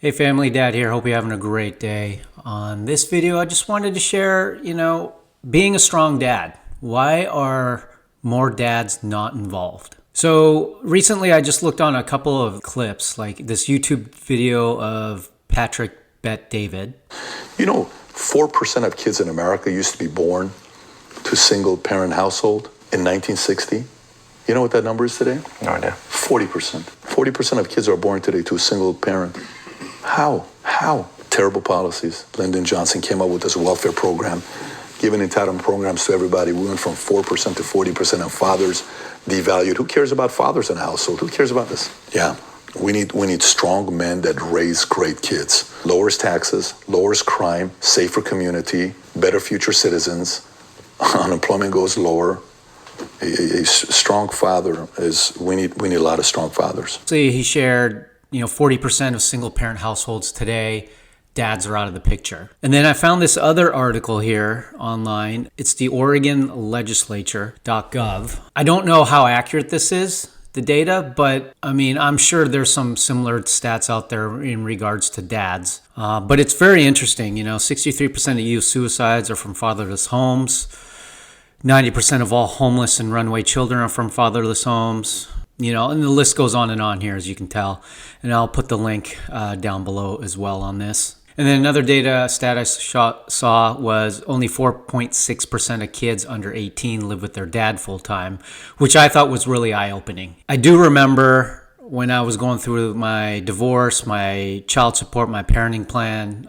Hey family, Dad here. Hope you're having a great day. On this video, I just wanted to share, being a strong dad. Why are more dads not involved? So recently I just looked on a couple of clips, like this YouTube video of Patrick Bet David. 4% of kids in America used to be born to single parent household in 1960. You know what that number is today? No idea. 40%. 40% of kids are born today to a single parent. How? Terrible policies. Lyndon Johnson came up with this welfare program, giving entitlement programs to everybody. We went from 4% to 40% of fathers devalued. Who cares about fathers in a household? Who cares about this? Yeah. We need strong men that raise great kids. Lowers taxes, lowers crime, safer community, better future citizens. Unemployment goes lower. A strong father we need a lot of strong fathers. So he shared 40% of single parent households today, dads are out of the picture. And then I found this other article here online. It's the Oregon Legislature.gov. I don't know how accurate this is, the data, but I'm sure there's some similar stats out there in regards to dads. But it's very interesting. 63% of youth suicides are from fatherless homes. 90% of all homeless and runaway children are from fatherless homes. And the list goes on and here, as you can tell. And I'll put the link down below as well on this. And then another data stat I saw was only 4.6% of kids under 18 live with their dad full time, which I thought was really eye-opening. I do remember when I was going through my divorce, my child support, my parenting plan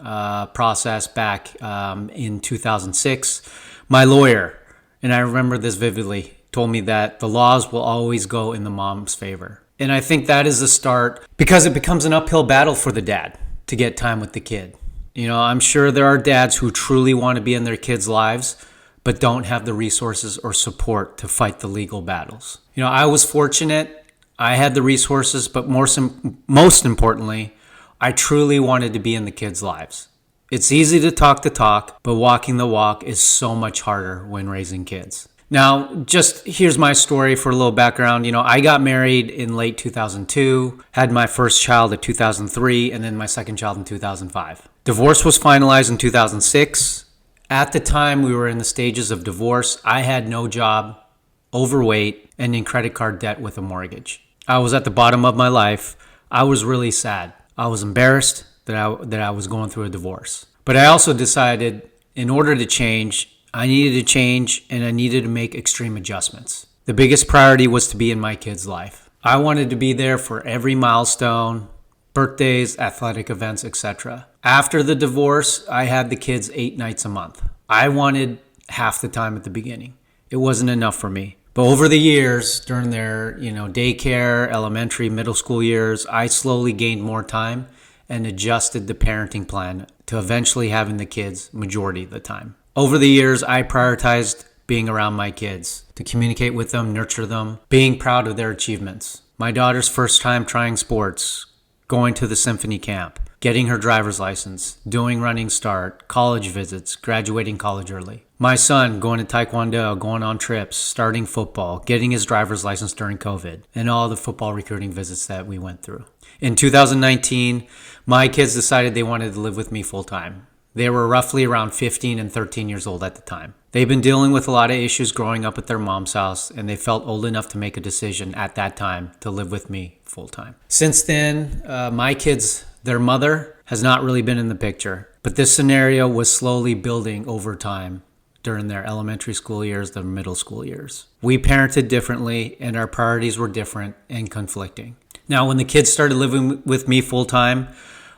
process back in 2006, my lawyer, and I remember this vividly, told me that the laws will always go in the mom's favor. And I think that is the start, because it becomes an uphill battle for the dad to get time with the kid. I'm sure there are dads who truly want to be in their kids' lives, but don't have the resources or support to fight the legal battles. I was fortunate. I had the resources, but most importantly, I truly wanted to be in the kids' lives. It's easy to talk the talk, but walking the walk is so much harder when raising kids. Now, just here's my story for a little background. I got married in late 2002, had my first child in 2003, and then my second child in 2005. Divorce was finalized in 2006. At the time we were in the stages of divorce, I had no job, overweight, and in credit card debt with a mortgage. I was at the bottom of my life. I was really sad. I was embarrassed that I was going through a divorce. But I also decided, in order to change, I needed to change, and I needed to make extreme adjustments. The biggest priority was to be in my kid's life. I wanted to be there for every milestone, birthdays, athletic events, etc. After the divorce, I had the kids 8 nights a month. I wanted half the time at the beginning. It wasn't enough for me. But over the years, during their daycare, elementary, middle school years, I slowly gained more time and adjusted the parenting plan to eventually having the kids majority of the time. Over the years, I prioritized being around my kids, to communicate with them, nurture them, being proud of their achievements. My daughter's first time trying sports, going to the symphony camp, getting her driver's license, doing Running Start, college visits, graduating college early. My son going to Taekwondo, going on trips, starting football, getting his driver's license during COVID, and all the football recruiting visits that we went through. In 2019, my kids decided they wanted to live with me full time. They were roughly around 15 and 13 years old at the time. They've been dealing with a lot of issues growing up at their mom's house, and they felt old enough to make a decision at that time to live with me full time. Since then, my kids, their mother has not really been in the picture, but this scenario was slowly building over time during their elementary school years, their middle school years. We parented differently, and our priorities were different and conflicting. Now, when the kids started living with me full time,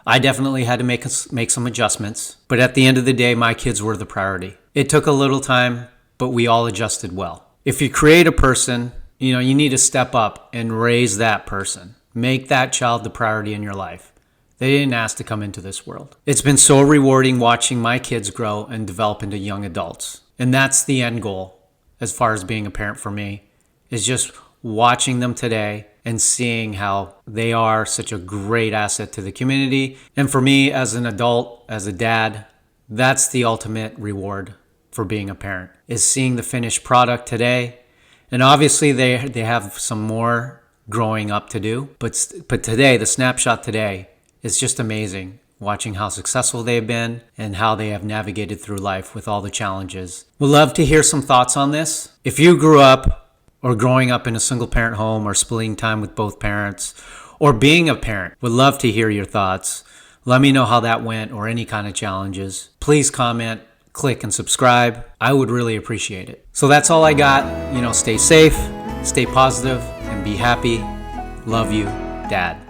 I definitely had to make some adjustments, but at the end of the day, my kids were the priority. It took a little time, but we all adjusted well. If you create a person, you need to step up and raise that person. Make that child the priority in your life. They didn't ask to come into this world. It's been so rewarding watching my kids grow and develop into young adults. And that's the end goal as far as being a parent for me, is just watching them today and seeing how they are such a great asset to the community. And for me as an adult, as a dad, that's the ultimate reward for being a parent, is seeing the finished product today. And obviously they have some more growing up to do, but today, the snapshot today It's just amazing watching how successful they've been and how they have navigated through life with all the challenges. We'd love to hear some thoughts on this. If you grew up or growing up in a single parent home or splitting time with both parents or being a parent, would love to hear your thoughts. Let me know how that went or any kind of challenges. Please comment, click, and subscribe. I would really appreciate it. So that's all I got. Stay safe, stay positive, and be happy. Love you, Dad.